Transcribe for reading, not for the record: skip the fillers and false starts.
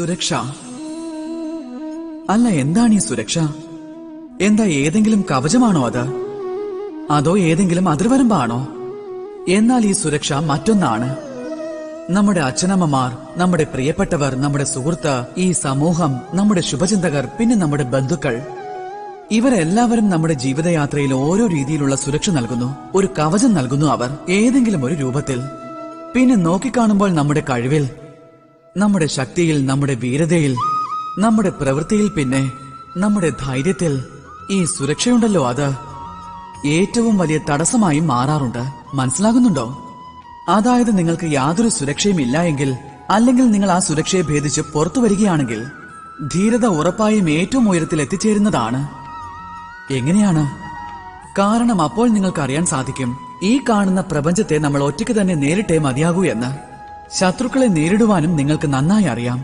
സുരക്ഷ അല്ല, എന്താണ് ഈ സുരക്ഷ? എന്താ ഏതെങ്കിലും കവചമാണോ അത്? അതോ ഏതെങ്കിലും അതിർവരമ്പാണോ? എന്നാൽ ഈ സുരക്ഷ മറ്റൊന്നാണ്. നമ്മുടെ അച്ഛനമ്മമാർ, നമ്മുടെ പ്രിയപ്പെട്ടവർ, നമ്മുടെ സുഹൃത്ത്, ഈ സമൂഹം, നമ്മുടെ ശുഭചിന്തകർ, പിന്നെ നമ്മുടെ ബന്ധുക്കൾ, ഇവരെല്ലാവരും നമ്മുടെ ജീവിതയാത്രയിൽ ഓരോ രീതിയിലുള്ള സുരക്ഷ നൽകുന്നു. ഒരു കവചം നൽകുന്നു അവർ, ഏതെങ്കിലും ഒരു രൂപത്തിൽ. പിന്നെ നോക്കിക്കാണുമ്പോൾ നമ്മുടെ കഴിവിൽ, നമ്മുടെ ശക്തിയിൽ, നമ്മുടെ വീരതയിൽ, നമ്മുടെ പ്രവൃത്തിയിൽ, പിന്നെ നമ്മുടെ ധൈര്യത്തിൽ ഈ സുരക്ഷയുണ്ടല്ലോ, അത് ഏറ്റവും വലിയ തടസ്സമായി മാറാറുണ്ട്. മനസ്സിലാകുന്നുണ്ടോ? അതായത് നിങ്ങൾക്ക് യാതൊരു സുരക്ഷയും ഇല്ല എങ്കിൽ, അല്ലെങ്കിൽ നിങ്ങൾ ആ സുരക്ഷയെ ഭേദിച്ച് പുറത്തു വരികയാണെങ്കിൽ, ധീരത ഉറപ്പായും ഏറ്റവും ഉയരത്തിൽ എത്തിച്ചേരുന്നതാണ്. എങ്ങനെയാണ്? കാരണം അപ്പോൾ നിങ്ങൾക്ക് അറിയാൻ സാധിക്കും, ഈ കാണുന്ന പ്രപഞ്ചത്തെ നമ്മൾ ഒറ്റയ്ക്ക് തന്നെ നേരിട്ടേ മതിയാകൂ എന്ന്. ശത്രുക്കളെ നേരിടുവാനും നിങ്ങൾക്ക് നന്നായി അറിയാം.